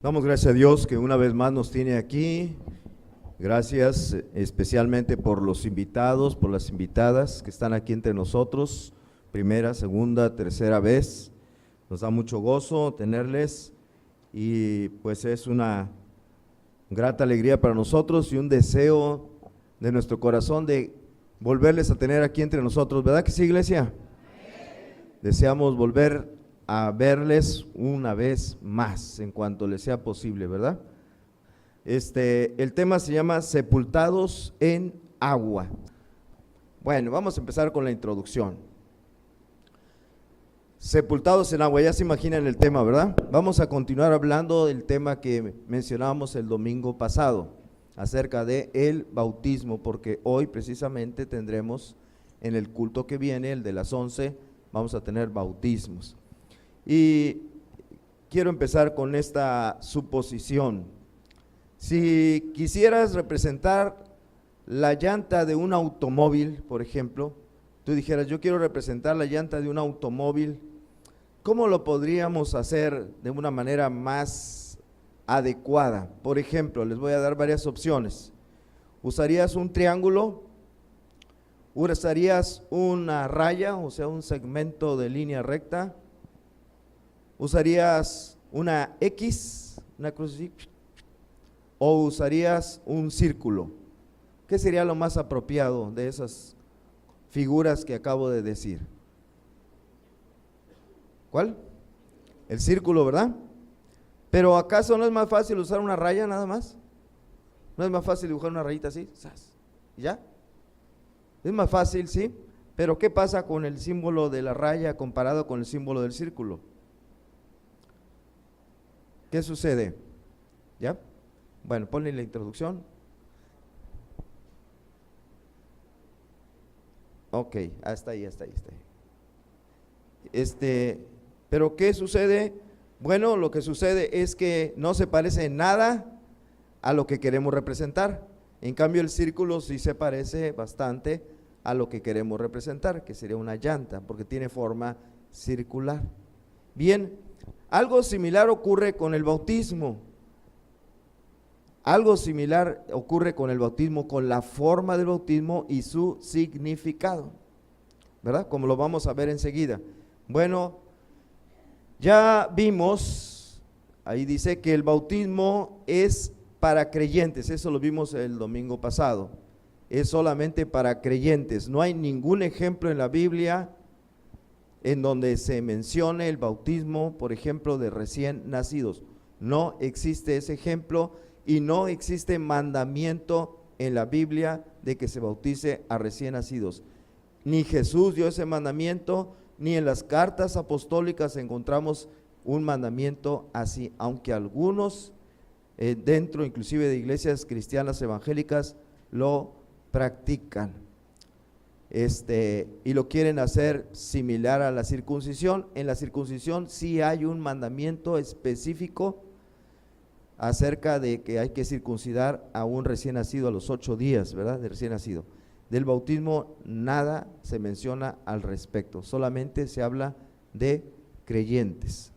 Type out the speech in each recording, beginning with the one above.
Damos gracias a Dios que una vez más nos tiene aquí. Gracias especialmente por los invitados, por las invitadas que están aquí entre nosotros, primera, segunda, tercera vez. Nos da mucho gozo tenerles y pues es una grata alegría para nosotros y un deseo de nuestro corazón de volverles a tener aquí entre nosotros, ¿verdad que sí, iglesia? Deseamos volver a verles una vez más en cuanto les sea posible, ¿verdad? El tema se llama sepultados en agua. Bueno, vamos a empezar con la introducción. Sepultados en agua, ya se imaginan el tema, ¿verdad? Vamos a continuar hablando del tema que mencionábamos el domingo pasado, acerca de el bautismo, porque hoy precisamente tendremos en el culto que viene, el de las 11, vamos a tener bautismos. Y quiero empezar con esta suposición. Si quisieras representar la llanta de un automóvil, por ejemplo, tú dijeras, yo quiero representar la llanta de un automóvil, ¿cómo lo podríamos hacer de una manera más adecuada? Por ejemplo, les voy a dar varias opciones. ¿Usarías un triángulo? ¿Usarías una raya, o sea, un segmento de línea recta? ¿Usarías una X, una cruz así? ¿O usarías un círculo? ¿Qué sería lo más apropiado de esas figuras que acabo de decir? ¿Cuál? El círculo, ¿verdad? Pero ¿acaso no es más fácil usar una raya nada más? ¿No es más fácil dibujar una rayita así? ¿Y ya? Es más fácil, sí, pero ¿qué pasa con el símbolo de la raya comparado con el símbolo del círculo? ¿Qué sucede? ¿Ya? Bueno, ponle la introducción. Ok, hasta ahí. Pero ¿qué sucede? Bueno, lo que sucede es que no se parece en nada a lo que queremos representar. En cambio, el círculo sí se parece bastante a lo que queremos representar, que sería una llanta, porque tiene forma circular. Bien, algo similar ocurre con el bautismo. Algo similar ocurre con el bautismo, con la forma del bautismo y su significado, ¿verdad? Como lo vamos a ver enseguida. Bueno, ya vimos, ahí dice que el bautismo es para creyentes, eso lo vimos el domingo pasado, es solamente para creyentes. No hay ningún ejemplo en la Biblia en donde se mencione el bautismo, por ejemplo, de recién nacidos. No existe ese ejemplo y no existe mandamiento en la Biblia de que se bautice a recién nacidos. Ni Jesús dio ese mandamiento, ni en las cartas apostólicas encontramos un mandamiento así, aunque algunos dentro inclusive de iglesias cristianas evangélicas lo practican. Y lo quieren hacer similar a la circuncisión. En la circuncisión sí hay un mandamiento específico acerca de que hay que circuncidar a un recién nacido a los 8 días, ¿verdad? De recién nacido. Del bautismo nada se menciona al respecto, solamente se habla de creyentes.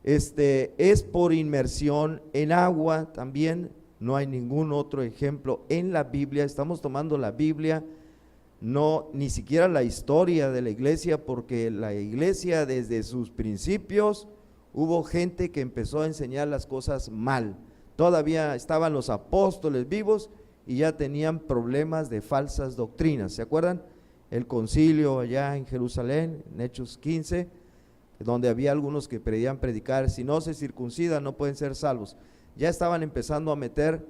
Es por inmersión en agua también, no hay ningún otro ejemplo en la Biblia. Estamos tomando la Biblia, no ni siquiera la historia de la iglesia, porque la iglesia desde sus principios hubo gente que empezó a enseñar las cosas mal. Todavía estaban los apóstoles vivos y ya tenían problemas de falsas doctrinas. ¿Se acuerdan? El concilio allá en Jerusalén, en Hechos 15, donde había algunos que pedían predicar, si no se circuncidan no pueden ser salvos. Ya estaban empezando a meter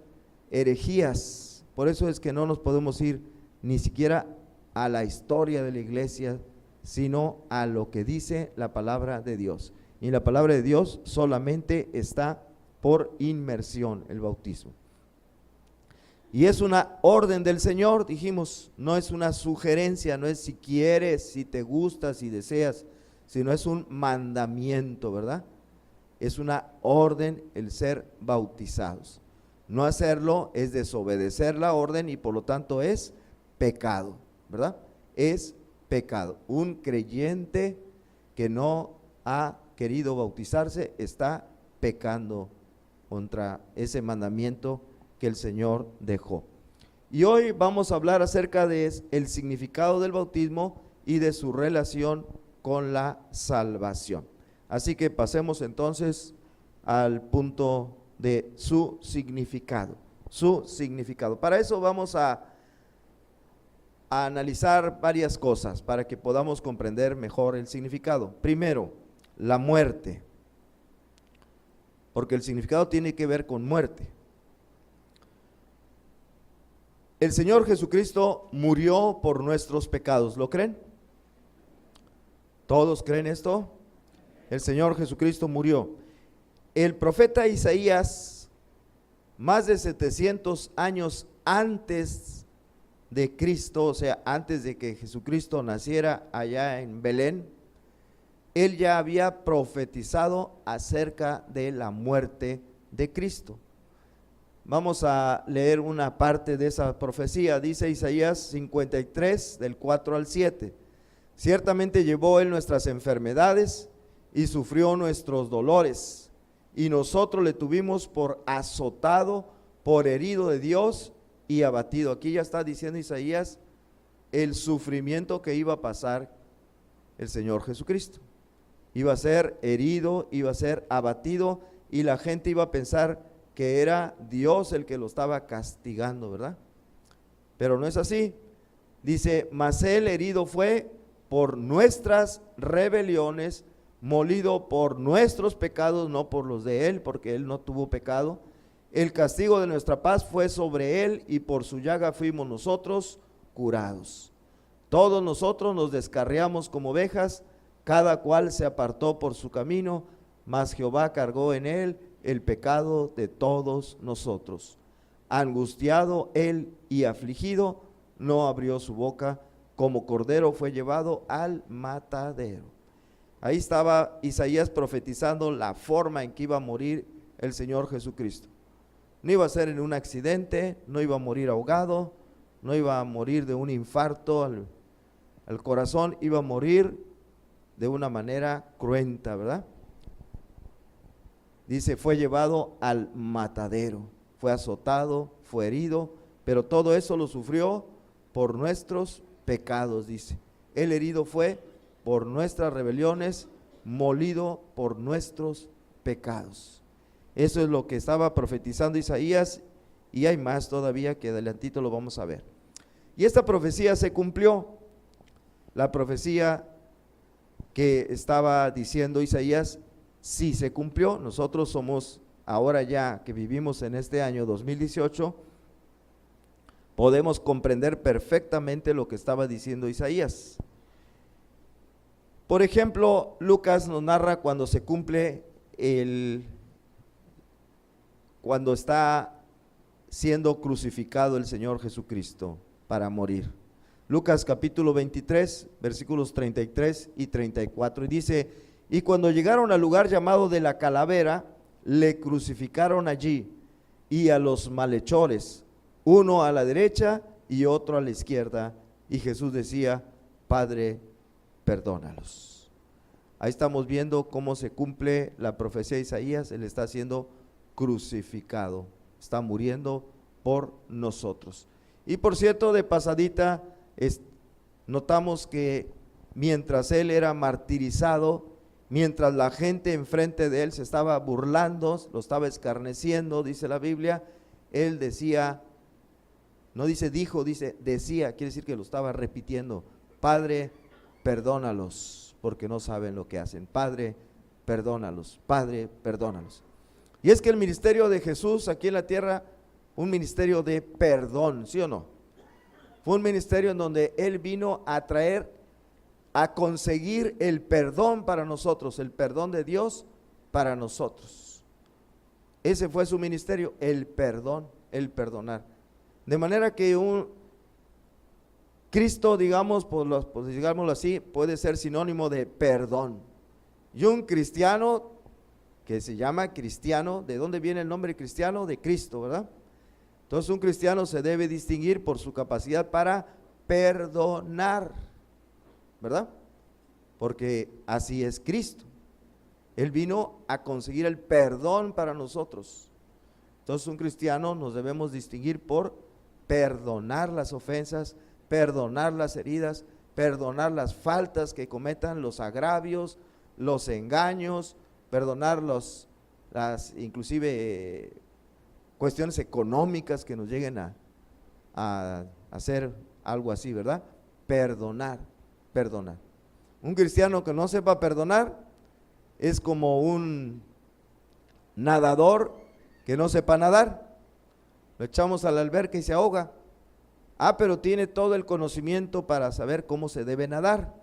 herejías. Por eso es que no nos podemos ir ni siquiera a la historia de la iglesia, sino a lo que dice la palabra de Dios. Y la palabra de Dios solamente está por inmersión, el bautismo. Y es una orden del Señor, dijimos, no es una sugerencia, no es si quieres, si te gusta, si deseas, sino es un mandamiento, ¿verdad? Es una orden el ser bautizados. No hacerlo es desobedecer la orden y por lo tanto es pecado, ¿verdad? Es pecado. Un creyente que no ha querido bautizarse está pecando contra ese mandamiento que el Señor dejó. Y hoy vamos a hablar acerca de el significado del bautismo y de su relación con la salvación. Así que pasemos entonces al punto de su significado. Su significado. Para eso vamos a analizar varias cosas para que podamos comprender mejor el significado. Primero, la muerte, porque el significado tiene que ver con muerte. El Señor Jesucristo murió por nuestros pecados, ¿lo creen? ¿Todos creen esto? El Señor Jesucristo murió. El profeta Isaías, más de 700 años antes de Cristo, o sea, antes de que Jesucristo naciera allá en Belén, él ya había profetizado acerca de la muerte de Cristo. Vamos a leer una parte de esa profecía. Dice Isaías 53, del 4 al 7. Ciertamente llevó él nuestras enfermedades y sufrió nuestros dolores, y nosotros le tuvimos por azotado, por herido de Dios y abatido. Aquí ya está diciendo Isaías el sufrimiento que iba a pasar el Señor Jesucristo. Iba a ser herido, iba a ser abatido, y la gente iba a pensar que era Dios el que lo estaba castigando, ¿verdad? Pero no es así. Dice, mas él herido fue por nuestras rebeliones, molido por nuestros pecados, no por los de él, porque él no tuvo pecado. El castigo de nuestra paz fue sobre él, y por su llaga fuimos nosotros curados. Todos nosotros nos descarriamos como ovejas, cada cual se apartó por su camino, mas Jehová cargó en él el pecado de todos nosotros. Angustiado él y afligido, no abrió su boca, como cordero fue llevado al matadero. Ahí estaba Isaías profetizando la forma en que iba a morir el Señor Jesucristo. No iba a ser en un accidente, no iba a morir ahogado, no iba a morir de un infarto al corazón, iba a morir de una manera cruenta, ¿verdad? Dice, fue llevado al matadero, fue azotado, fue herido, pero todo eso lo sufrió por nuestros pecados, dice. El herido fue por nuestras rebeliones, molido por nuestros pecados. Eso es lo que estaba profetizando Isaías, y hay más todavía que adelantito lo vamos a ver. Y esta profecía se cumplió. La profecía que estaba diciendo Isaías, sí se cumplió. Nosotros somos, ahora ya que vivimos en este año 2018, podemos comprender perfectamente lo que estaba diciendo Isaías. Por ejemplo, Lucas nos narra cuando se cumple cuando está siendo crucificado el Señor Jesucristo para morir. Lucas capítulo 23, versículos 33 y 34, y dice, y cuando llegaron al lugar llamado de la calavera, le crucificaron allí, y a los malhechores, uno a la derecha y otro a la izquierda, y Jesús decía, Padre, perdónalos. Ahí estamos viendo cómo se cumple la profecía de Isaías. Él está siendo crucificado, está muriendo por nosotros. Y por cierto, de pasadita, notamos que mientras él era martirizado, mientras la gente enfrente de él se estaba burlando, lo estaba escarneciendo, dice la Biblia, él decía, no dice dijo, dice decía, quiere decir que lo estaba repitiendo, Padre, perdónalos, porque no saben lo que hacen. Padre, perdónalos, Padre, perdónalos. Y es que el ministerio de Jesús aquí en la tierra, un ministerio de perdón, ¿sí o no? Fue un ministerio en donde Él vino a traer, a conseguir el perdón para nosotros, el perdón de Dios para nosotros. Ese fue su ministerio, el perdón, el perdonar. De manera que Cristo, digamos, digámoslo así, puede ser sinónimo de perdón. Y un cristiano que se llama cristiano, ¿de dónde viene el nombre cristiano? De Cristo, ¿verdad? Entonces un cristiano se debe distinguir por su capacidad para perdonar, ¿verdad? Porque así es Cristo. Él vino a conseguir el perdón para nosotros. Entonces un cristiano nos debemos distinguir por perdonar las ofensas, perdonar las heridas, perdonar las faltas que cometan, los agravios, los engaños, perdonar las inclusive cuestiones económicas que nos lleguen a hacer algo así, ¿verdad? Perdonar. Un cristiano que no sepa perdonar es como un nadador que no sepa nadar. Lo echamos a la alberca y se ahoga. Pero tiene todo el conocimiento para saber cómo se debe nadar.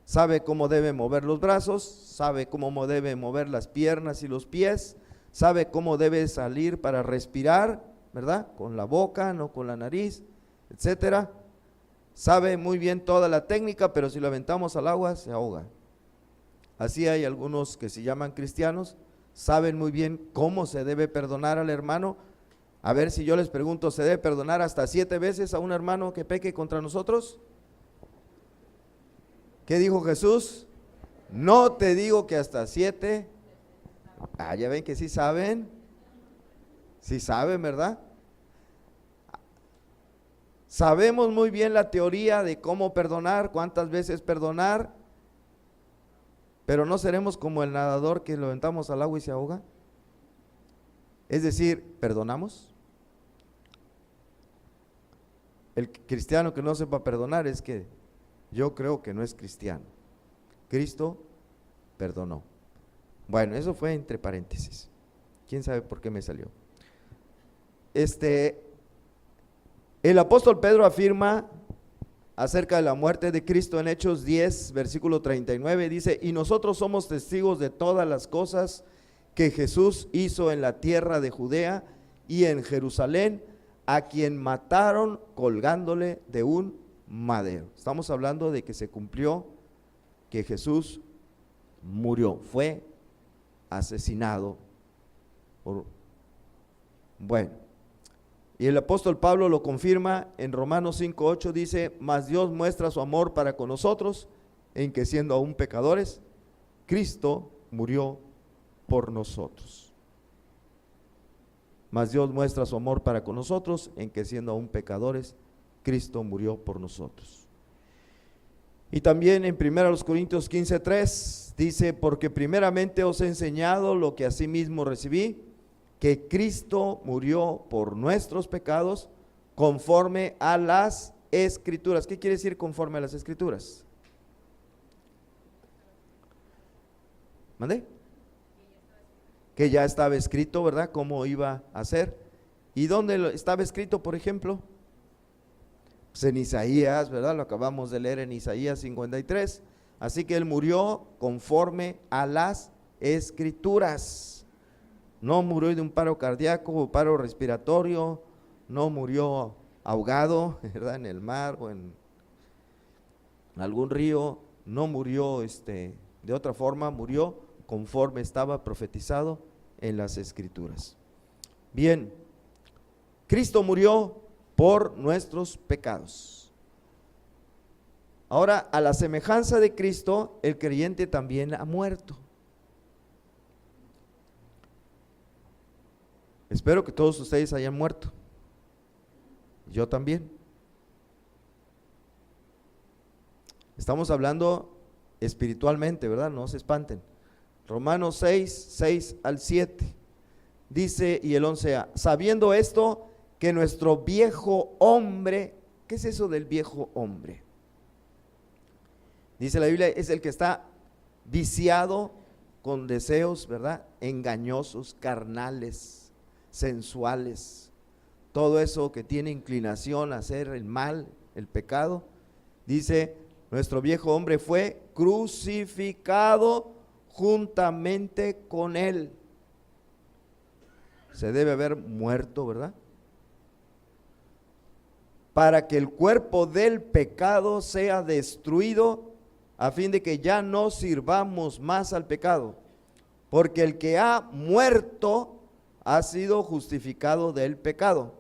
Sabe cómo debe mover los brazos, sabe cómo debe mover las piernas y los pies, sabe cómo debe salir para respirar, ¿verdad? Con la boca, no con la nariz, etcétera. Sabe muy bien toda la técnica, pero si lo aventamos al agua se ahoga. Así hay algunos que se llaman cristianos, saben muy bien cómo se debe perdonar al hermano. A ver, si yo les pregunto, ¿se debe perdonar hasta 7 veces a un hermano que peque contra nosotros? ¿Qué dijo Jesús? No te digo que hasta 7. Ya ven que sí saben, ¿verdad? Sabemos muy bien la teoría de cómo perdonar, cuántas veces perdonar, pero no seremos como el nadador que lo aventamos al agua y se ahoga. Es decir, ¿perdonamos? El cristiano que no sepa perdonar es que yo creo que no es cristiano. Cristo perdonó. Bueno, eso fue entre paréntesis. ¿Quién sabe por qué me salió? El apóstol Pedro afirma acerca de la muerte de Cristo en Hechos 10, versículo 39, dice: y nosotros somos testigos de todas las cosas que Jesús hizo en la tierra de Judea y en Jerusalén, a quien mataron colgándole de un madero. Estamos hablando de que se cumplió, que Jesús murió, fue asesinado. Bueno, y el apóstol Pablo lo confirma en Romanos 5:8, dice: mas Dios muestra su amor para con nosotros, en que siendo aún pecadores, Cristo murió por nosotros. Mas Dios muestra su amor para con nosotros, en que siendo aún pecadores, Cristo murió por nosotros. Y también en 1 Corintios 15:3 dice: porque primeramente os he enseñado lo que asimismo recibí, que Cristo murió por nuestros pecados, conforme a las Escrituras. ¿Qué quiere decir conforme a las Escrituras? ¿Mande? Que ya estaba escrito, ¿verdad? Cómo iba a ser. ¿Y dónde estaba escrito, por ejemplo? Pues en Isaías, ¿verdad? Lo acabamos de leer en Isaías 53. Así que Él murió conforme a las Escrituras. No murió de un paro cardíaco o paro respiratorio, no murió ahogado, ¿verdad? En el mar o en algún río, no murió de otra forma, murió conforme estaba profetizado en las Escrituras. Bien, Cristo murió por nuestros pecados. Ahora, a la semejanza de Cristo, el creyente también ha muerto. Espero que todos ustedes hayan muerto. Yo también. Estamos hablando espiritualmente, ¿verdad? No se espanten. Romanos 6 al 7. Dice, y el 11a, sabiendo esto, que nuestro viejo hombre, ¿qué es eso del viejo hombre? Dice la Biblia, es el que está viciado con deseos, ¿verdad? Engañosos, carnales, sensuales, todo eso que tiene inclinación a hacer el mal, el pecado. Dice, nuestro viejo hombre fue crucificado juntamente con él. Se debe haber muerto, ¿verdad? Para que el cuerpo del pecado sea destruido, a fin de que ya no sirvamos más al pecado, porque el que ha muerto ha sido justificado del pecado.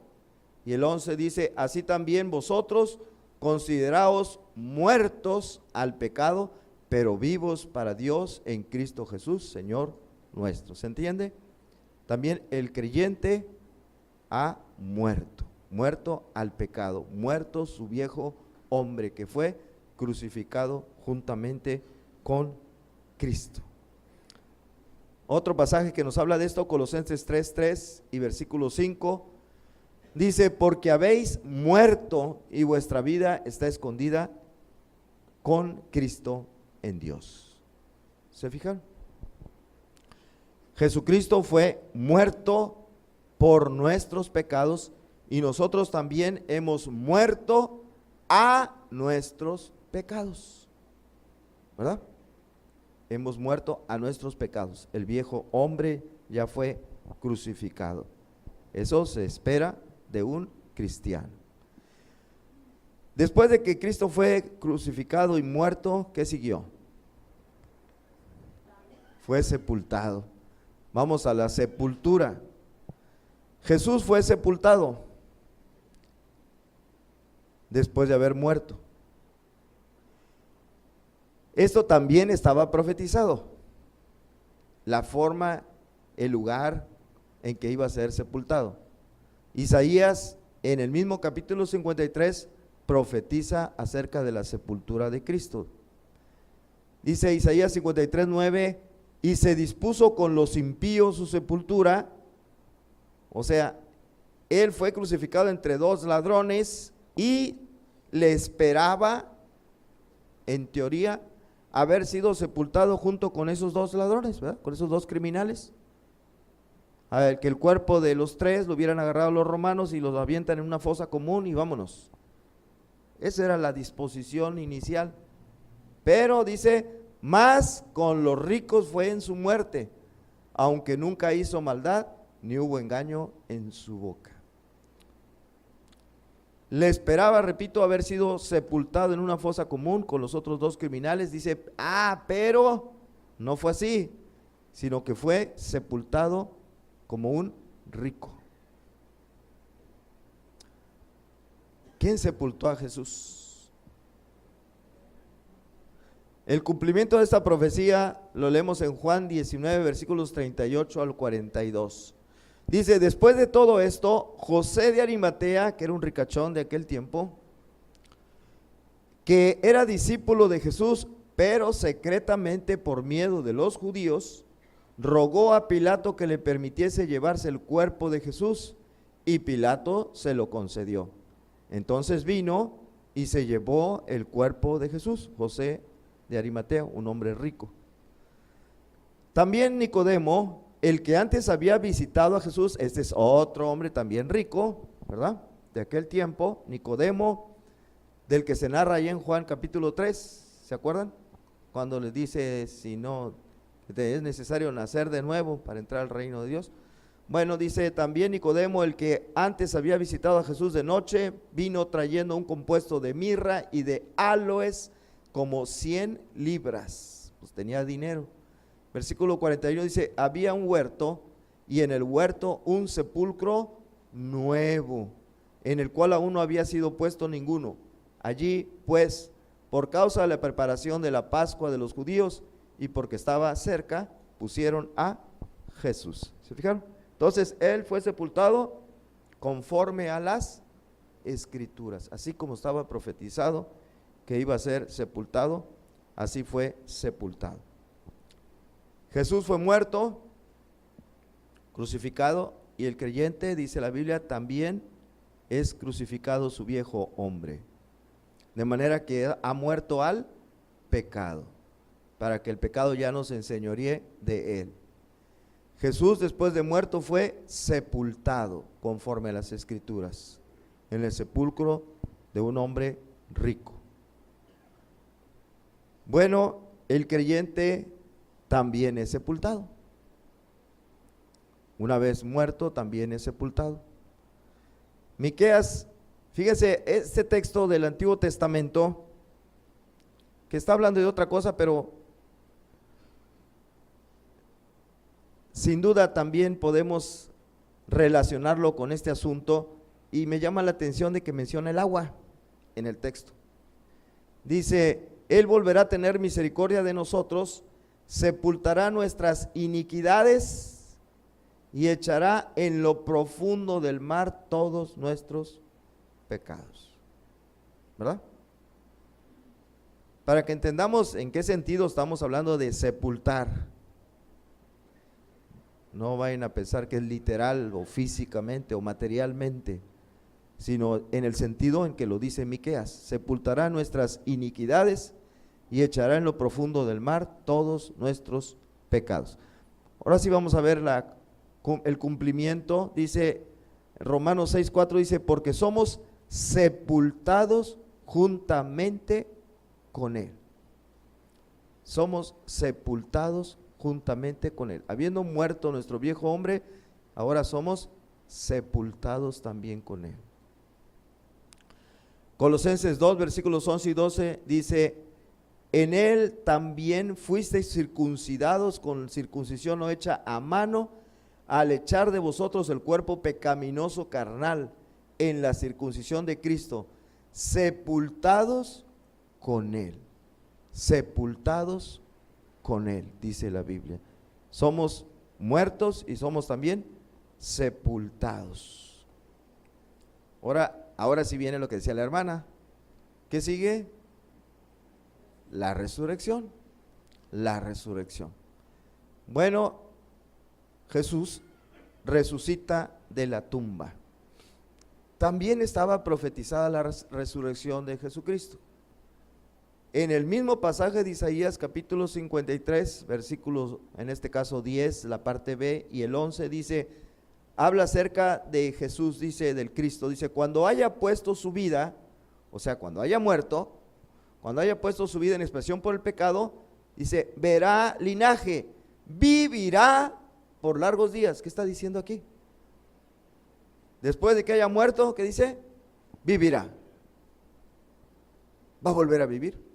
Y el 11 dice, así también vosotros consideraos muertos al pecado, pero vivos para Dios en Cristo Jesús, Señor nuestro. ¿Se entiende? también el creyente ha muerto, muerto al pecado, muerto su viejo hombre que fue crucificado juntamente con Cristo. Otro pasaje que nos habla de esto, Colosenses 3:3 y versículo 5, dice: porque habéis muerto y vuestra vida está escondida con Cristo en Dios. ¿Se fijan? Jesucristo fue muerto por nuestros pecados y nosotros también hemos muerto a nuestros pecados, ¿verdad? Hemos muerto a nuestros pecados. El viejo hombre ya fue crucificado. Eso se espera de un cristiano. Después de que Cristo fue crucificado y muerto, ¿qué siguió? Fue sepultado. Vamos a la sepultura. Jesús fue sepultado después de haber muerto. Esto también estaba profetizado, la forma, el lugar en que iba a ser sepultado. Isaías en el mismo capítulo 53 profetiza acerca de la sepultura de Cristo. Dice Isaías 53:9: y se dispuso con los impíos su sepultura, o sea, él fue crucificado entre dos ladrones y le esperaba, en teoría, haber sido sepultado junto con esos dos ladrones, ¿verdad? Con esos dos criminales. A ver, que el cuerpo de los tres lo hubieran agarrado los romanos y los avientan en una fosa común y vámonos. Esa era la disposición inicial. Pero dice: más con los ricos fue en su muerte, aunque nunca hizo maldad, ni hubo engaño en su boca. Le esperaba, repito, haber sido sepultado en una fosa común con los otros dos criminales. Dice: pero no fue así, sino que fue sepultado como un rico. ¿Quién sepultó a Jesús? El cumplimiento de esta profecía lo leemos en Juan 19, versículos 38 al 42. Dice: después de todo esto, José de Arimatea, que era un ricachón de aquel tiempo, que era discípulo de Jesús, pero secretamente por miedo de los judíos, rogó a Pilato que le permitiese llevarse el cuerpo de Jesús, y Pilato se lo concedió. Entonces vino y se llevó el cuerpo de Jesús, José de Arimatea, un hombre rico. También Nicodemo, el que antes había visitado a Jesús, este es otro hombre también rico, ¿verdad? De aquel tiempo, Nicodemo, del que se narra ahí en Juan capítulo 3, ¿se acuerdan? Cuando le dice: si no, es necesario nacer de nuevo para entrar al reino de Dios. Bueno, dice también Nicodemo, el que antes había visitado a Jesús de noche, vino trayendo un compuesto de mirra y de áloes como 100 libras, pues tenía dinero. Versículo 41 dice: había un huerto y en el huerto un sepulcro nuevo, en el cual aún no había sido puesto ninguno. Allí pues, por causa de la preparación de la Pascua de los judíos y porque estaba cerca, pusieron a Jesús. ¿Se fijaron? Entonces él fue sepultado conforme a las Escrituras, así como estaba profetizado que iba a ser sepultado, así fue sepultado. Jesús fue muerto, crucificado, y el creyente, dice la Biblia, también es crucificado su viejo hombre, de manera que ha muerto al pecado, para que el pecado ya no se enseñoree de él. Jesús, después de muerto, fue sepultado conforme a las Escrituras, en el sepulcro de un hombre rico. Bueno, el creyente también es sepultado. Una vez muerto, también es sepultado. Miqueas, fíjese, este texto del Antiguo Testamento, que está hablando de otra cosa, pero sin duda también podemos relacionarlo con este asunto, y me llama la atención de que menciona el agua en el texto. Dice: Él volverá a tener misericordia de nosotros, sepultará nuestras iniquidades y echará en lo profundo del mar todos nuestros pecados. ¿Verdad? Para que entendamos en qué sentido estamos hablando de sepultar. No vayan a pensar que es literal o físicamente o materialmente, sino en el sentido en que lo dice Miqueas: sepultará nuestras iniquidades y echará en lo profundo del mar todos nuestros pecados. Ahora sí vamos a ver el cumplimiento. Dice Romanos 6:4, dice: porque somos sepultados juntamente con Él. Somos sepultados juntamente con Él. Habiendo muerto nuestro viejo hombre, ahora somos sepultados también con Él. Colosenses 2, versículos 11 y 12 dice: en Él también fuisteis circuncidados con circuncisión no hecha a mano, al echar de vosotros el cuerpo pecaminoso carnal en la circuncisión de Cristo, sepultados con Él. Sepultados con Él, dice la Biblia. Somos muertos y somos también sepultados. Ahora sí viene lo que decía la hermana. ¿Qué sigue? La resurrección. La resurrección. Bueno, Jesús resucita de la tumba. También estaba profetizada la resurrección de Jesucristo. En el mismo pasaje de Isaías capítulo 53, versículos, en este caso 10, la parte B, y el 11 dice, habla acerca de Jesús, dice, del Cristo, dice: cuando haya puesto su vida, o sea, cuando haya muerto, cuando haya puesto su vida en expiación por el pecado, dice, verá linaje, vivirá por largos días. ¿Qué está diciendo aquí? Después de que haya muerto, ¿qué dice? Vivirá. Va a volver a vivir.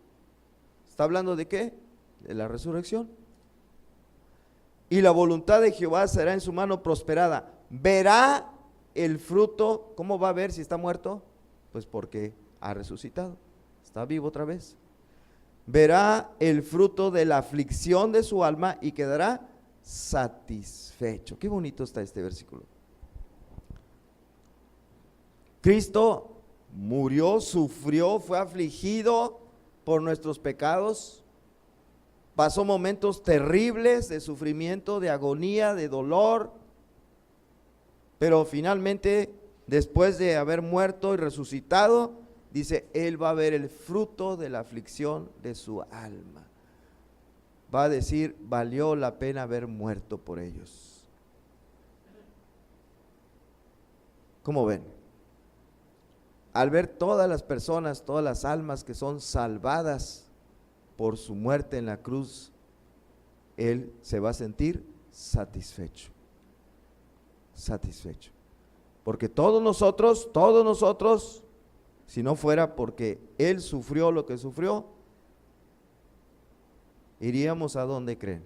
¿Está hablando de qué? De la resurrección. Y la voluntad de Jehová será en su mano prosperada. Verá el fruto. ¿Cómo va a ver si está muerto? Pues porque ha resucitado. Está vivo otra vez. Verá el fruto de la aflicción de su alma y quedará satisfecho. Qué bonito está este versículo. Cristo murió, sufrió, fue afligido por nuestros pecados, pasó momentos terribles de sufrimiento, de agonía, de dolor, pero finalmente, después de haber muerto y resucitado, dice, Él va a ver el fruto de la aflicción de su alma. Va a decir, valió la pena haber muerto por ellos. ¿Cómo ven? Al ver todas las personas, todas las almas que son salvadas por su muerte en la cruz, Él se va a sentir satisfecho. Satisfecho. Porque todos nosotros, si no fuera porque Él sufrió lo que sufrió, iríamos a donde creen.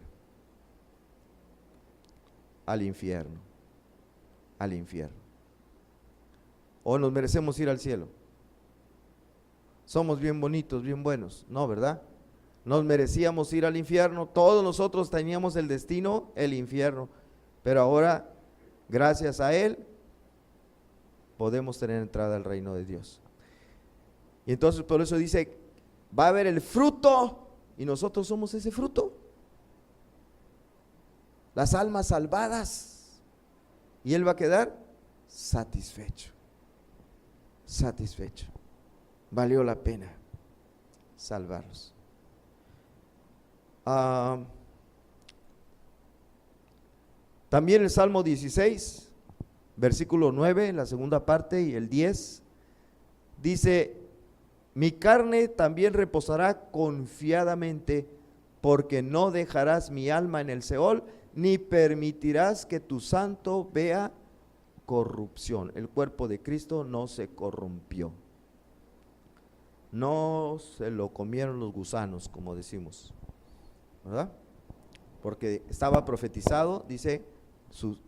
Al infierno. Al infierno. ¿O nos merecemos ir al cielo? Somos bien bonitos, bien buenos, ¿no, verdad? Nos merecíamos ir al infierno, todos nosotros teníamos el destino, el infierno, pero ahora, gracias a Él, podemos tener entrada al reino de Dios. Y entonces por eso dice, va a haber el fruto, y nosotros somos ese fruto, las almas salvadas, y Él va a quedar satisfecho. Satisfecho. Valió la pena salvarlos. También el Salmo 16, versículo 9, la segunda parte, y el 10, dice, mi carne también reposará confiadamente, porque no dejarás mi alma en el Seol, ni permitirás que tu santo vea corrupción. El cuerpo de Cristo no se corrompió. No se lo comieron los gusanos, como decimos, ¿verdad? Porque estaba profetizado, dice,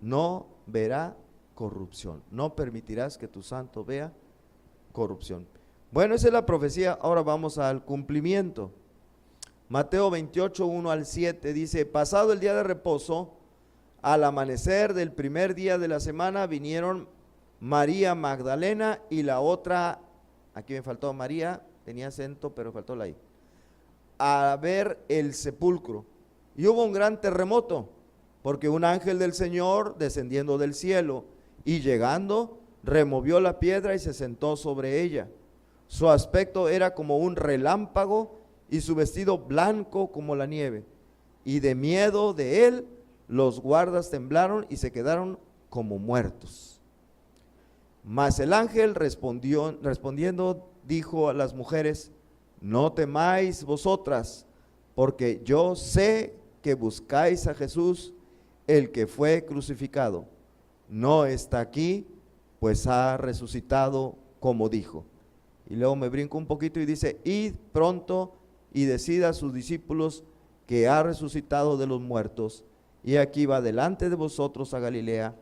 no verá corrupción. No permitirás que tu santo vea corrupción. Bueno, esa es la profecía. Ahora vamos al cumplimiento. Mateo 28, 1 al 7 dice, pasado el día de reposo, Al amanecer del primer día de la semana vinieron María Magdalena y la otra, aquí me faltó María, tenía acento pero faltó la I, a ver el sepulcro. Y hubo un gran terremoto, porque un ángel del Señor descendiendo del cielo y llegando, removió la piedra y se sentó sobre ella. Su aspecto era como un relámpago y su vestido blanco como la nieve. Y de miedo de él, los guardas temblaron y se quedaron como muertos. Mas el ángel respondiendo dijo a las mujeres: no temáis vosotras, porque yo sé que buscáis a Jesús, el que fue crucificado. No está aquí, pues ha resucitado como dijo. Y luego me brinco un poquito y dice: id pronto y decid a sus discípulos que ha resucitado de los muertos, y aquí va delante de vosotros a Galilea,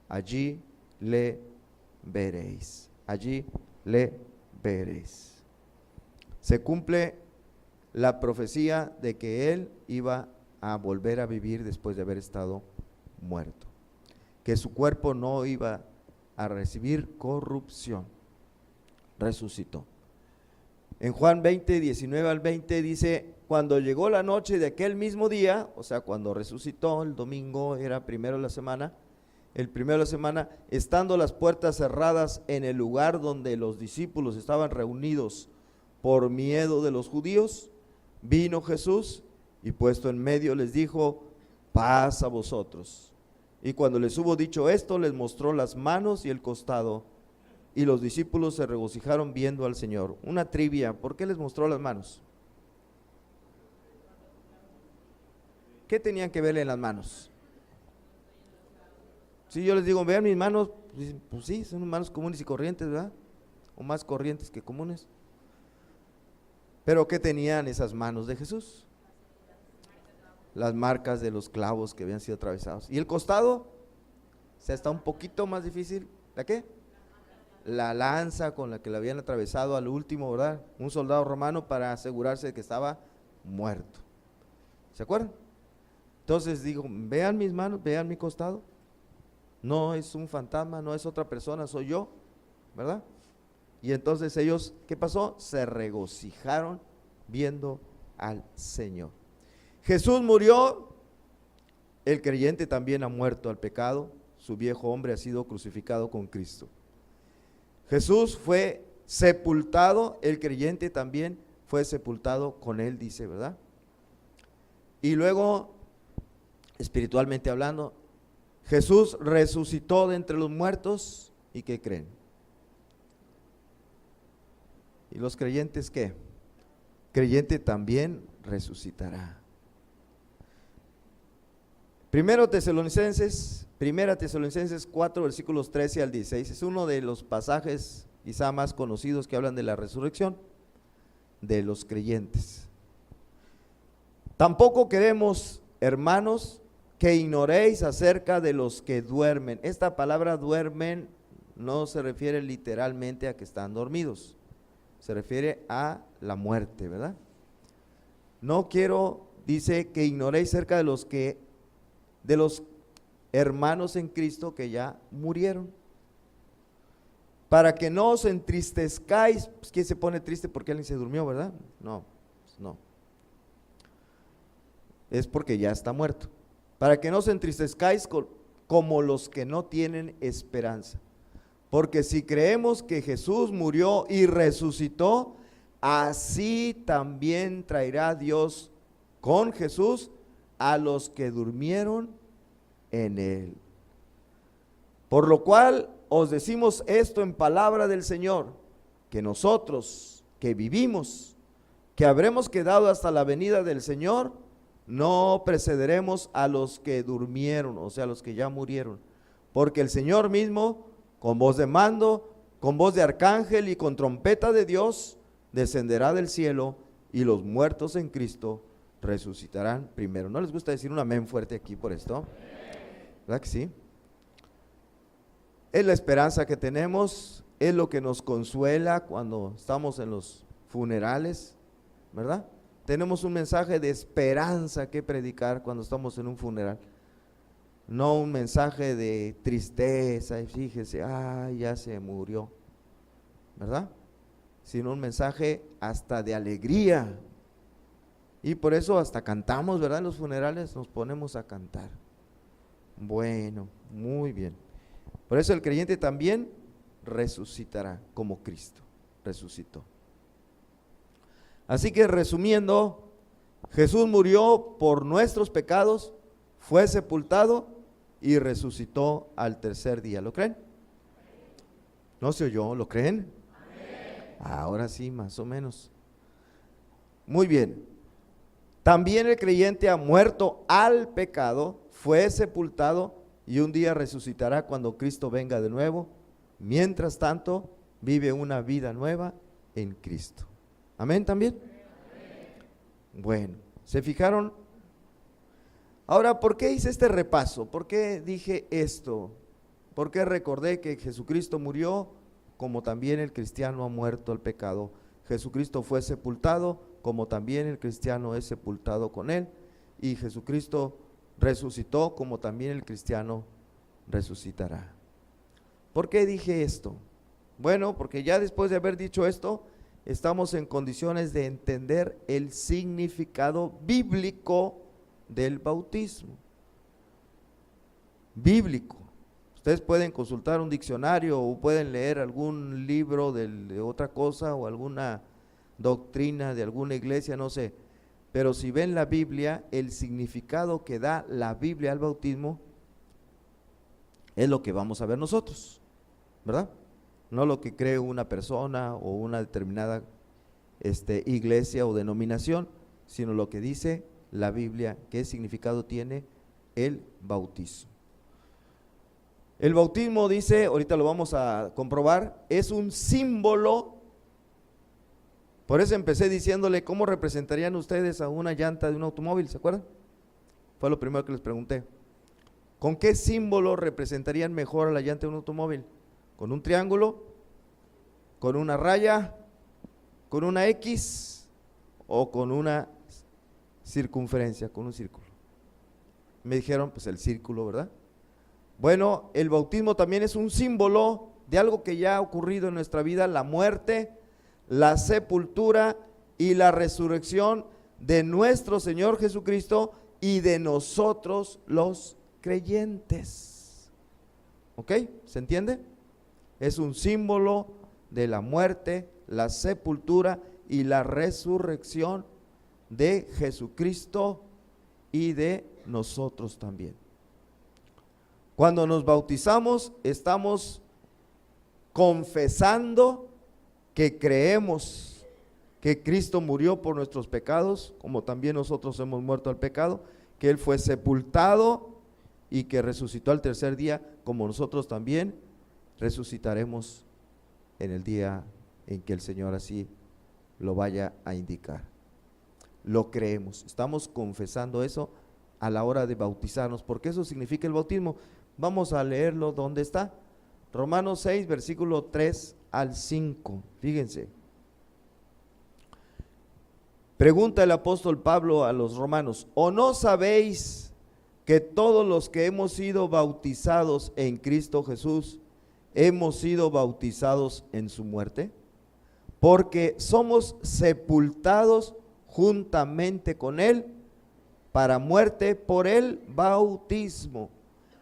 allí le veréis. Allí le veréis. Se cumple la profecía de que él iba a volver a vivir después de haber estado muerto, que su cuerpo no iba a recibir corrupción. Resucitó. En Juan 20, 19 al 20 dice: cuando llegó la noche de aquel mismo día, o sea, cuando resucitó, el domingo era primero de la semana, el primero de la semana, estando las puertas cerradas en el lugar donde los discípulos estaban reunidos por miedo de los judíos, vino Jesús y puesto en medio les dijo: paz a vosotros. Y cuando les hubo dicho esto, les mostró las manos y el costado, y los discípulos se regocijaron viendo al Señor. Una trivia: ¿por qué les mostró las manos? ¿Qué tenían que verle en las manos? Si yo les digo: vean mis manos, dicen: pues sí, son manos comunes y corrientes, ¿verdad? O más corrientes que comunes. Pero ¿qué tenían esas manos de Jesús? Las marcas de los clavos que habían sido atravesados. ¿Y el costado? O sea, está un poquito más difícil. ¿La qué? La lanza con la que le habían atravesado al último, ¿verdad? Un soldado romano, para asegurarse de que estaba muerto. ¿Se acuerdan? Entonces digo: vean mis manos, vean mi costado. No es un fantasma, no es otra persona, soy yo, ¿verdad? Y entonces ellos, ¿qué pasó? Se regocijaron viendo al Señor. Jesús murió, el creyente también ha muerto al pecado, su viejo hombre ha sido crucificado con Cristo. Jesús fue sepultado, el creyente también fue sepultado con él, dice, ¿verdad? Y luego, espiritualmente hablando, Jesús resucitó de entre los muertos. ¿Y qué creen? ¿Y los creyentes qué? Creyente también resucitará. Primera Tesalonicenses 4, versículos 13 al 16, es uno de los pasajes quizá más conocidos que hablan de la resurrección de los creyentes. Tampoco queremos, hermanos, que ignoréis acerca de los que duermen. Esta palabra duermen no se refiere literalmente a que están dormidos, se refiere a la muerte, ¿verdad? No quiero, dice, que ignoréis acerca de los hermanos en Cristo que ya murieron, para que no os entristezcáis. Pues, ¿quién se pone triste porque alguien se durmió, verdad? No, no. Es porque ya está muerto. Para que no os entristezcáis como los que no tienen esperanza. Porque si creemos que Jesús murió y resucitó, así también traerá Dios con Jesús a los que durmieron en él. Por lo cual os decimos esto en palabra del Señor, que nosotros que vivimos, que habremos quedado hasta la venida del Señor, no precederemos a los que durmieron, o sea, a los que ya murieron, porque el Señor mismo, con voz de mando, con voz de arcángel y con trompeta de Dios, descenderá del cielo, y los muertos en Cristo resucitarán primero. ¿No les gusta decir un amén fuerte aquí por esto? ¿Verdad que sí? Es la esperanza que tenemos, es lo que nos consuela cuando estamos en los funerales, ¿verdad? Tenemos un mensaje de esperanza que predicar cuando estamos en un funeral. no un mensaje de tristeza y fíjese, ya se murió, ¿verdad? Sino un mensaje hasta de alegría. Y por eso hasta cantamos, ¿verdad? En los funerales nos ponemos a cantar. Bueno, muy bien. Por eso el creyente también resucitará como Cristo resucitó. Así que resumiendo, Jesús murió por nuestros pecados, fue sepultado y resucitó al tercer día. ¿Lo creen? ¿No se oyó? ¿Lo creen? Ahora sí, más o menos. Muy bien. También el creyente ha muerto al pecado, fue sepultado y un día resucitará cuando Cristo venga de nuevo. Mientras tanto, vive una vida nueva en Cristo. ¿Amén también? Bueno, ¿se fijaron? Ahora, ¿por qué hice este repaso? ¿Por qué dije esto? ¿Por qué recordé que Jesucristo murió como también el cristiano ha muerto al pecado? Jesucristo fue sepultado como también el cristiano es sepultado con él, y Jesucristo resucitó como también el cristiano resucitará. ¿Por qué dije esto? Bueno, porque ya después de haber dicho esto, estamos en condiciones de entender el significado bíblico del bautismo. Bíblico. Ustedes pueden consultar un diccionario o pueden leer algún libro de otra cosa o alguna doctrina de alguna iglesia, no sé. Pero si ven la Biblia, el significado que da la Biblia al bautismo es lo que vamos a ver nosotros, ¿verdad? No lo que cree una persona o una determinada iglesia o denominación, sino lo que dice la Biblia, qué significado tiene el bautismo. El bautismo, dice, ahorita lo vamos a comprobar, es un símbolo. Por eso empecé diciéndole cómo representarían ustedes a una llanta de un automóvil, ¿se acuerdan? Fue lo primero que les pregunté. ¿Con qué símbolo representarían mejor a la llanta de un automóvil? ¿Con un triángulo? ¿Con una raya? ¿Con una X? ¿O con una circunferencia, con un círculo? Me dijeron, pues el círculo, ¿verdad? Bueno, el bautismo también es un símbolo de algo que ya ha ocurrido en nuestra vida, la muerte, la sepultura y la resurrección de nuestro Señor Jesucristo y de nosotros los creyentes. ¿Ok? ¿Se entiende? Es un símbolo de la muerte, la sepultura y la resurrección de Jesucristo y de nosotros también. Cuando nos bautizamos, estamos confesando que creemos que Cristo murió por nuestros pecados, como también nosotros hemos muerto al pecado, que Él fue sepultado y que resucitó al tercer día, como nosotros también resucitaremos en el día en que el Señor así lo vaya a indicar. Lo creemos, estamos confesando eso a la hora de bautizarnos, porque eso significa el bautismo. Vamos a leerlo, ¿dónde está? Romanos 6, versículo 3 al 5, fíjense. Pregunta el apóstol Pablo a los romanos: ¿o no sabéis que todos los que hemos sido bautizados en Cristo Jesús, hemos sido bautizados en su muerte? Porque somos sepultados juntamente con Él para muerte por el bautismo,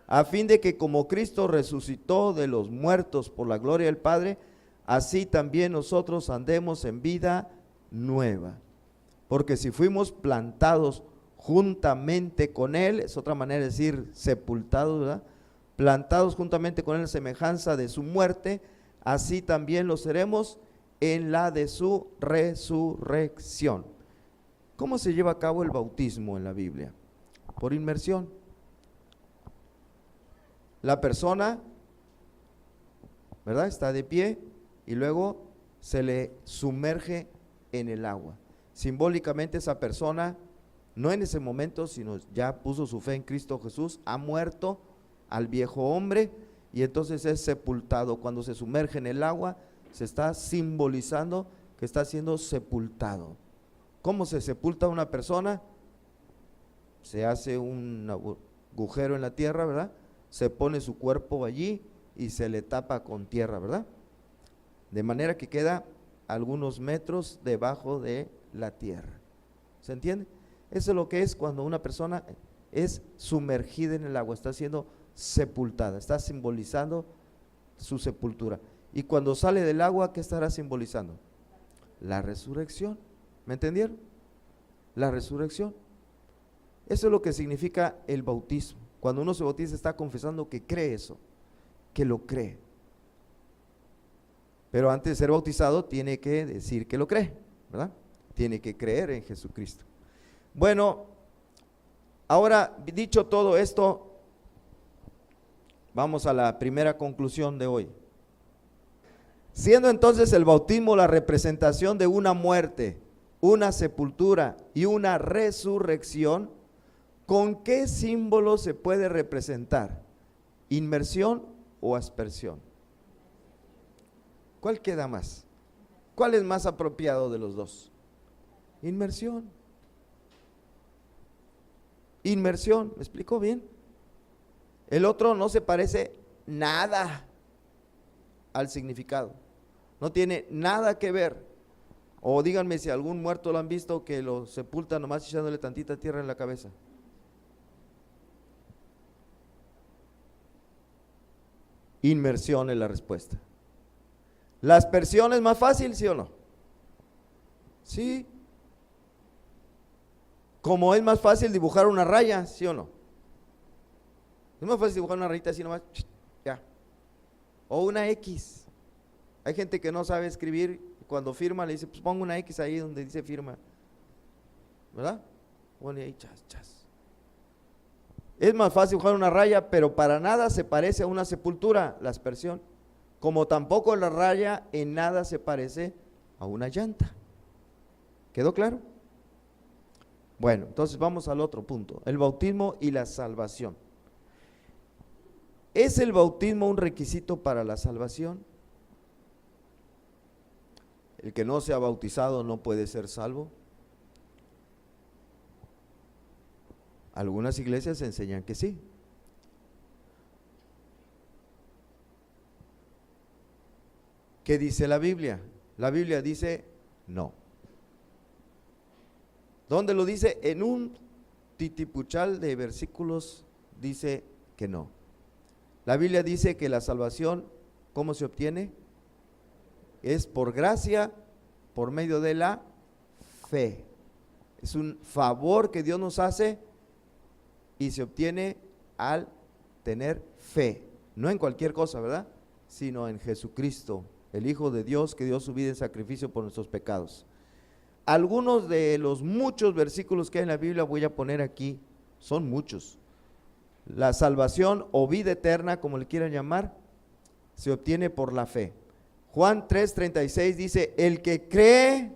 a fin de que como Cristo resucitó de los muertos por la gloria del Padre, así también nosotros andemos en vida nueva. Porque si fuimos plantados juntamente con Él, es otra manera de decir sepultados, ¿verdad? Plantados juntamente con Él en semejanza de su muerte, así también lo seremos en la de su resurrección. ¿Cómo se lleva a cabo el bautismo en la Biblia? Por inmersión. La persona, ¿verdad?, está de pie y luego se le sumerge en el agua. Simbólicamente esa persona, no en ese momento, sino ya puso su fe en Cristo Jesús, ha muerto al viejo hombre y entonces es sepultado. Cuando se sumerge en el agua, se está simbolizando que está siendo sepultado. ¿Cómo se sepulta una persona? Se hace agujero en la tierra, ¿verdad? Se pone su cuerpo allí y se le tapa con tierra, ¿verdad? De manera que queda algunos metros debajo de la tierra. ¿Se entiende? Eso es lo que es cuando una persona es sumergida en el agua, está siendo sepultada, está simbolizando su sepultura. Y cuando sale del agua, ¿qué estará simbolizando? La resurrección. ¿Me entendieron? La resurrección. Eso es lo que significa el bautismo. Cuando uno se bautiza está confesando que cree eso, que lo cree. Pero antes de ser bautizado tiene que decir que lo cree, ¿verdad? Tiene que creer en Jesucristo. Bueno, ahora dicho todo esto, vamos a la primera conclusión de hoy. Siendo entonces el bautismo la representación de una muerte, una sepultura y una resurrección, ¿con qué símbolo se puede representar? ¿Inmersión o aspersión? ¿Cuál queda más? ¿Cuál es más apropiado de los dos? Inmersión. Inmersión, ¿me explico bien? El otro no se parece nada al significado, no tiene nada que ver. O díganme si algún muerto lo han visto que lo sepultan nomás echándole tantita tierra en la cabeza. Inmersión es la respuesta. ¿La aspersión es más fácil, sí o no? Sí. Como es más fácil dibujar una raya, sí o no. Es más fácil dibujar una rayita así nomás, ya. O una X. Hay gente que no sabe escribir, cuando firma le dice, pues ponga una X ahí donde dice firma, ¿verdad? Pone ahí, chas, chas. Es más fácil dibujar una raya, pero para nada se parece a una sepultura, la aspersión. Como tampoco la raya en nada se parece a una llanta. ¿Quedó claro? Bueno, entonces vamos al otro punto, el bautismo y la salvación. ¿Es el bautismo un requisito para la salvación? El que no sea bautizado no puede ser salvo. Algunas iglesias enseñan que sí. ¿Qué dice la Biblia? La Biblia dice no. ¿Dónde lo dice? En un titipuchal de versículos dice que no. La Biblia dice que la salvación, ¿cómo se obtiene? Es por gracia, por medio de la fe. Es un favor que Dios nos hace y se obtiene al tener fe. No en cualquier cosa, ¿verdad? Sino en Jesucristo, el Hijo de Dios que dio su vida en sacrificio por nuestros pecados. Algunos de los muchos versículos que hay en la Biblia voy a poner aquí, son muchos. La salvación o vida eterna, como le quieran llamar, se obtiene por la fe. Juan 3:36 dice, el que cree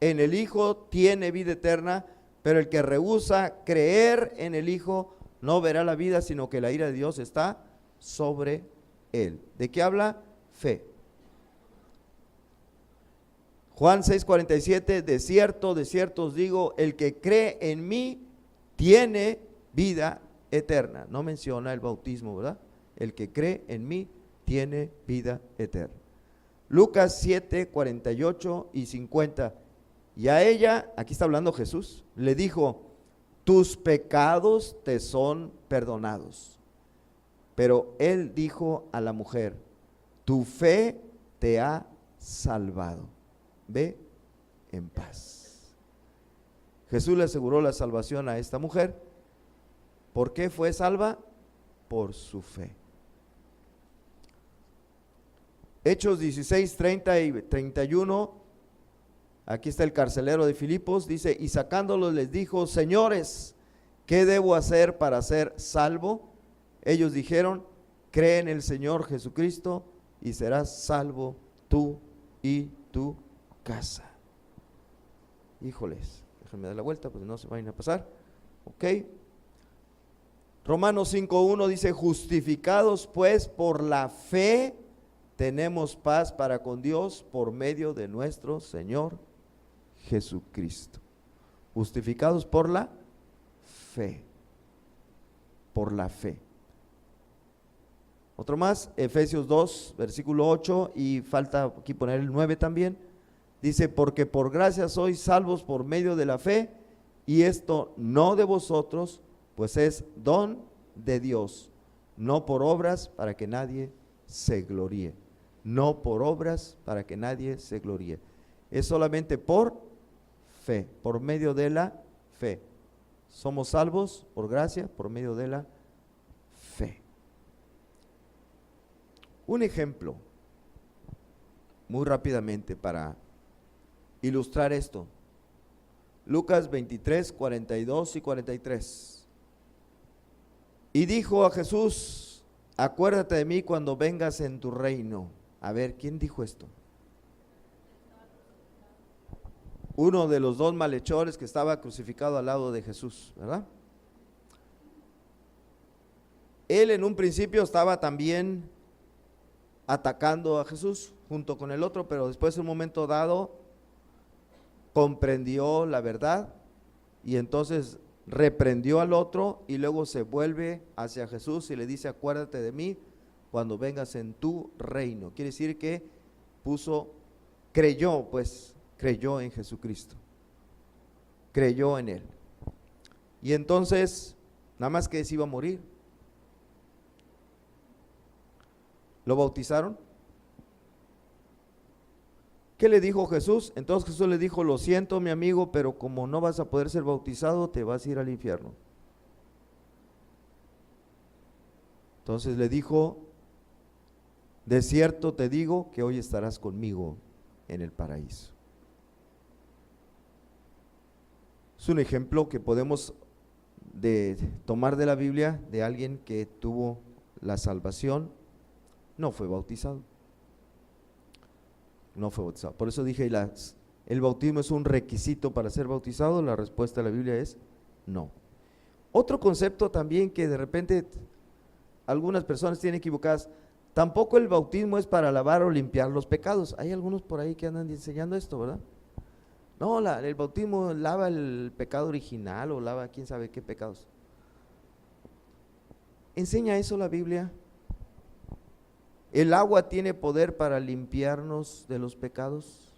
en el Hijo tiene vida eterna, pero el que rehúsa creer en el Hijo no verá la vida, sino que la ira de Dios está sobre él. ¿De qué habla? Fe. Juan 6:47, de cierto os digo, el que cree en mí tiene vida eterna. No menciona el bautismo, ¿verdad? El que cree en mí tiene vida eterna. Lucas 7:48 y 50. Y a ella, aquí está hablando Jesús, le dijo, tus pecados te son perdonados. Pero él dijo a la mujer, tu fe te ha salvado. Ve en paz. Jesús le aseguró la salvación a esta mujer. ¿Por qué fue salva? Por su fe. Hechos 16, 30 y 31, aquí está el carcelero de Filipos, dice, y sacándolos les dijo, señores, ¿qué debo hacer para ser salvo? Ellos dijeron, cree en el Señor Jesucristo y serás salvo tú y tu casa. Híjoles, déjenme dar la vuelta, pues no se vayan a pasar. Ok. Romanos 5:1 dice, justificados pues por la fe, tenemos paz para con Dios por medio de nuestro Señor Jesucristo. Justificados por la fe. por la fe. Otro más, Efesios 2, versículo 8, y falta aquí poner el 9 también. Dice, porque por gracia sois salvos por medio de la fe, y esto no de vosotros, pues es don de Dios, no por obras para que nadie se gloríe. No por obras para que nadie se gloríe. Es solamente por fe, por medio de la fe. Somos salvos por gracia, por medio de la fe. Un ejemplo, muy rápidamente para ilustrar esto. Lucas 23, 42 y 43. Y dijo a Jesús, acuérdate de mí cuando vengas en tu reino. A ver, ¿quién dijo esto? Uno de los dos malhechores que estaba crucificado al lado de Jesús, ¿verdad? Él en un principio estaba también atacando a Jesús junto con el otro, pero después en un momento dado comprendió la verdad y entonces reprendió al otro y luego se vuelve hacia Jesús y le dice, acuérdate de mí cuando vengas en tu reino. Quiere decir que creyó en Jesucristo, creyó en Él. Y entonces, nada más que se iba a morir. ¿Lo bautizaron? ¿Qué le dijo Jesús? Entonces Jesús le dijo, lo siento mi amigo, pero como no vas a poder ser bautizado, te vas a ir al infierno. Entonces le dijo, de cierto te digo que hoy estarás conmigo en el paraíso. Es un ejemplo que podemos tomar de la Biblia de alguien que tuvo la salvación, no fue bautizado. No fue bautizado. Por eso dije, el bautismo es un requisito para ser bautizado. La respuesta de la Biblia es no. Otro concepto también que de repente algunas personas tienen equivocadas, tampoco el bautismo es para lavar o limpiar los pecados. Hay algunos por ahí que andan enseñando esto, ¿verdad? No, el bautismo lava el pecado original o lava quién sabe qué pecados. ¿Enseña eso la Biblia? ¿El agua tiene poder para limpiarnos de los pecados?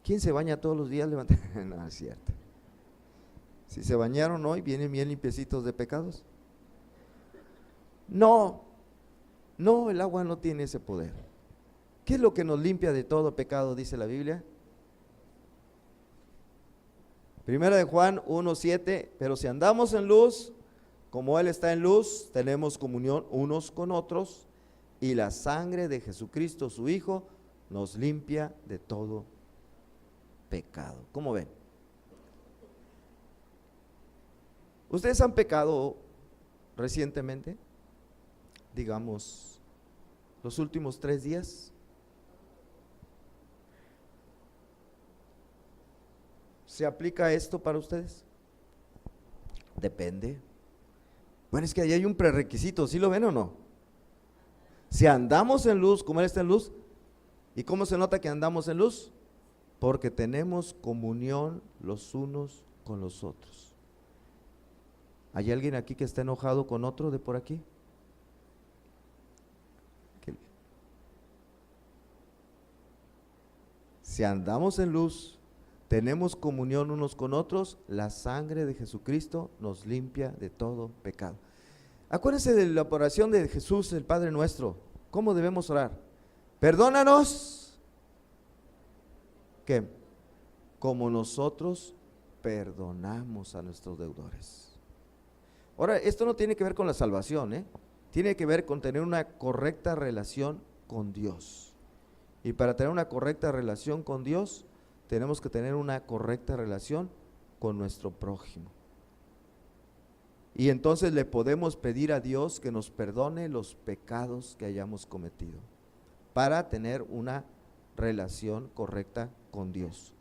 ¿Quién se baña todos los días? No, es cierto. Si se bañaron hoy, vienen bien limpiecitos de pecados. No, el agua no tiene ese poder. ¿Qué es lo que nos limpia de todo pecado, dice la Biblia? Primera de Juan 1:7, pero si andamos en luz, como Él está en luz, tenemos comunión unos con otros, y la sangre de Jesucristo, su Hijo, nos limpia de todo pecado. ¿Cómo ven? ¿Ustedes han pecado recientemente? Digamos, los últimos 3 días. ¿Se aplica esto para ustedes? Depende. Bueno, es que ahí hay un prerequisito, ¿sí lo ven o no? Si andamos en luz, como Él está en luz, ¿y cómo se nota que andamos en luz? Porque tenemos comunión los unos con los otros. ¿Hay alguien aquí que está enojado con otro de por aquí? Si andamos en luz, tenemos comunión unos con otros, la sangre de Jesucristo nos limpia de todo pecado. Acuérdense de la oración de Jesús, el Padre nuestro. ¿Cómo debemos orar? Perdónanos, ¿qué? Como nosotros perdonamos a nuestros deudores. Ahora, esto no tiene que ver con la salvación, tiene que ver con tener una correcta relación con Dios. Y para tener una correcta relación con Dios, tenemos que tener una correcta relación con nuestro prójimo. Y entonces le podemos pedir a Dios que nos perdone los pecados que hayamos cometido para tener una relación correcta con Dios.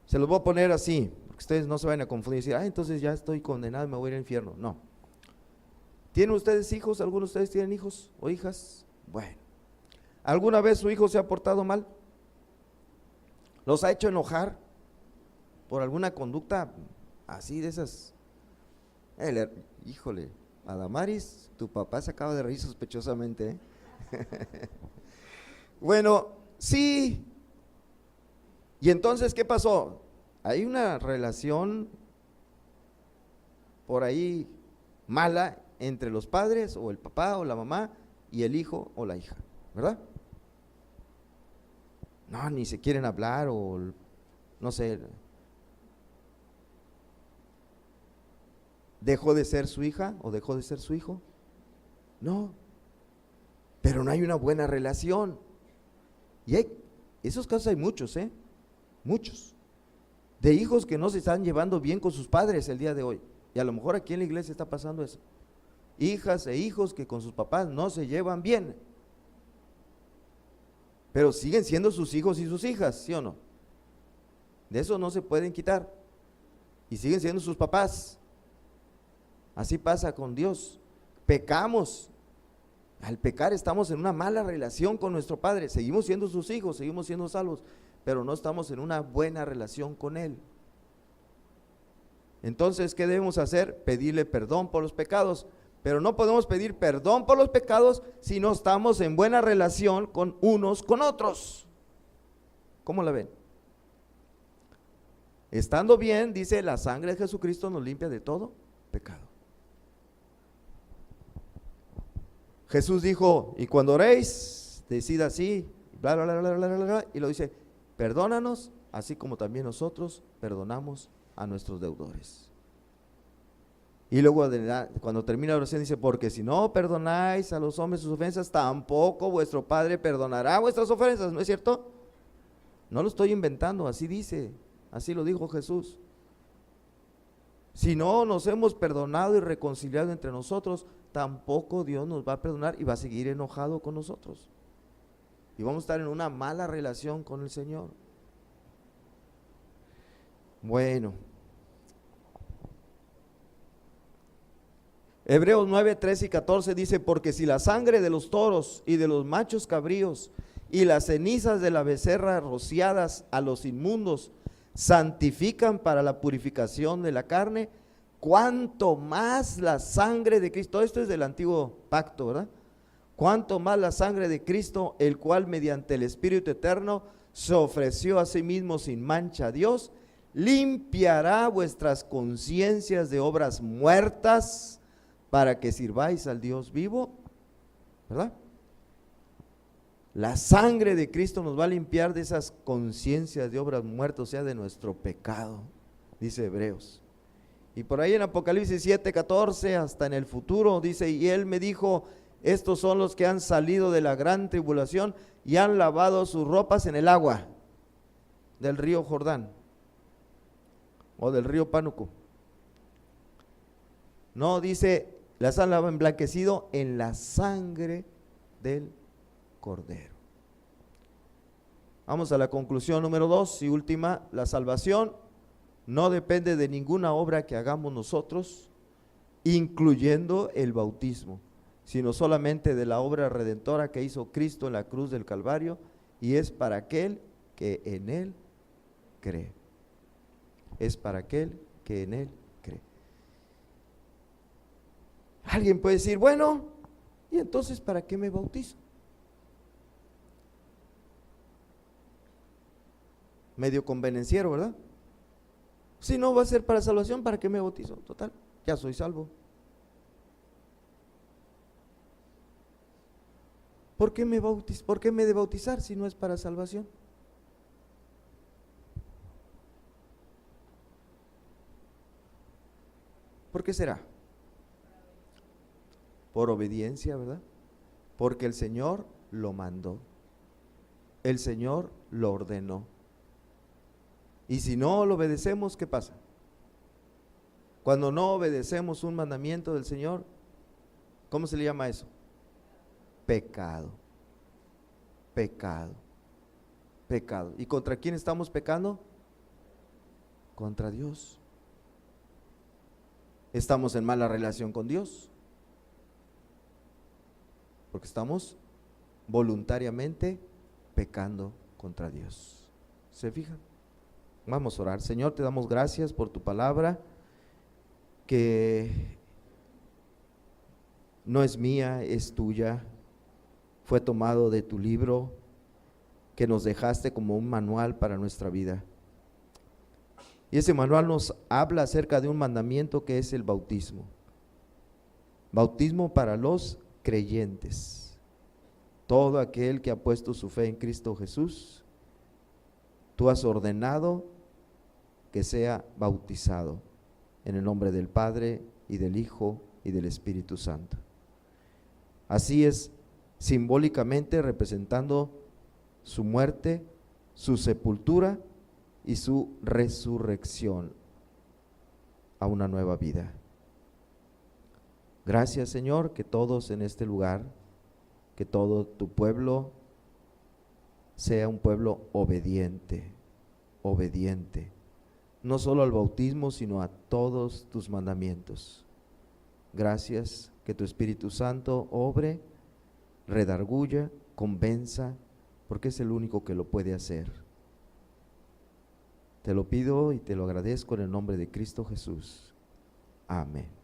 Se los voy a poner así, porque ustedes no se vayan a confundir y decir, entonces ya estoy condenado y me voy a ir al infierno. No. ¿Tienen ustedes hijos? ¿Algunos de ustedes tienen hijos o hijas? Bueno. ¿Alguna vez su hijo se ha portado mal? ¿Los ha hecho enojar por alguna conducta así de esas Híjole, Adamaris, tu papá se acaba de reír sospechosamente, ¿eh? Bueno, sí. Y entonces, ¿qué pasó? Hay una relación por ahí mala entre los padres, o el papá o la mamá, y el hijo o la hija, ¿verdad? No, ni se quieren hablar, o no sé. ¿Dejó de ser su hija o dejó de ser su hijo? No, pero no hay una buena relación. Y esos casos hay muchos, muchos, de hijos que no se están llevando bien con sus padres el día de hoy. Y a lo mejor aquí en la iglesia está pasando eso. Hijas e hijos que con sus papás no se llevan bien, pero siguen siendo sus hijos y sus hijas, ¿sí o no? De eso no se pueden quitar. Y siguen siendo sus papás. Así pasa con Dios. Pecamos. Al pecar estamos en una mala relación con nuestro Padre. Seguimos siendo sus hijos, seguimos siendo salvos, pero no estamos en una buena relación con Él. Entonces, ¿qué debemos hacer? Pedirle perdón por los pecados. Pero no podemos pedir perdón por los pecados si no estamos en buena relación con unos con otros. ¿Cómo la ven? Estando bien, dice, la sangre de Jesucristo nos limpia de todo pecado. Jesús dijo, y cuando oréis, decid así, bla, bla, bla, bla, bla, bla, bla, y lo dice, perdónanos, así como también nosotros perdonamos a nuestros deudores. Y luego cuando termina la oración dice, porque si no perdonáis a los hombres sus ofensas, tampoco vuestro Padre perdonará vuestras ofensas, ¿no es cierto? No lo estoy inventando, así dice, así lo dijo Jesús. Si no nos hemos perdonado y reconciliado entre nosotros, tampoco Dios nos va a perdonar y va a seguir enojado con nosotros. Y vamos a estar en una mala relación con el Señor. Bueno. Hebreos 9, 13 y 14 dice, porque si la sangre de los toros y de los machos cabríos y las cenizas de la becerra rociadas a los inmundos santifican para la purificación de la carne, cuánto más la sangre de Cristo, esto es del antiguo pacto, ¿verdad? Cuánto más la sangre de Cristo, el cual mediante el Espíritu eterno se ofreció a sí mismo sin mancha a Dios, limpiará vuestras conciencias de obras muertas para que sirváis al Dios vivo, ¿verdad? La sangre de Cristo nos va a limpiar de esas conciencias de obras muertas, o sea, de nuestro pecado, dice Hebreos. Y por ahí en Apocalipsis 7, 14, hasta en el futuro, dice, y él me dijo, estos son los que han salido de la gran tribulación y han lavado sus ropas en el agua del río Jordán, o del río Pánuco. No, dice, las han emblanquecido en la sangre del Cordero. Vamos a la conclusión número 2 y última. La salvación no depende de ninguna obra que hagamos nosotros, incluyendo el bautismo, sino solamente de la obra redentora que hizo Cristo en la cruz del Calvario, y es para aquel que en Él cree. Es para aquel que en Él cree. Alguien puede decir, bueno, ¿y entonces para qué me bautizo? Medio convenenciero, ¿verdad? Si no va a ser para salvación, ¿para qué me bautizo? Total, ya soy salvo. ¿Por qué me he de bautizar si no es para salvación? ¿Por qué será? Por obediencia, ¿verdad? Porque el Señor lo mandó, el Señor lo ordenó. Y si no lo obedecemos, ¿qué pasa? Cuando no obedecemos un mandamiento del Señor, ¿cómo se le llama eso? Pecado, pecado, pecado. ¿Y contra quién estamos pecando? Contra Dios. Estamos en mala relación con Dios, porque estamos voluntariamente pecando contra Dios. ¿Se fijan? Vamos a orar. Señor, te damos gracias por tu palabra. que no es mía, es tuya, fue tomado de tu libro que nos dejaste como un manual para nuestra vida. Y ese manual nos habla acerca de un mandamiento que es el bautismo. Bautismo para los creyentes. Todo aquel que ha puesto su fe en Cristo Jesús, tú has ordenado que sea bautizado en el nombre del Padre y del Hijo y del Espíritu Santo. Así es, simbólicamente representando su muerte, su sepultura y su resurrección a una nueva vida. Gracias, Señor, que todos en este lugar, que todo tu pueblo sea un pueblo obediente, obediente, no solo al bautismo, sino a todos tus mandamientos. Gracias, que tu Espíritu Santo obre, redarguya, convenza, porque es el único que lo puede hacer. Te lo pido y te lo agradezco en el nombre de Cristo Jesús. Amén.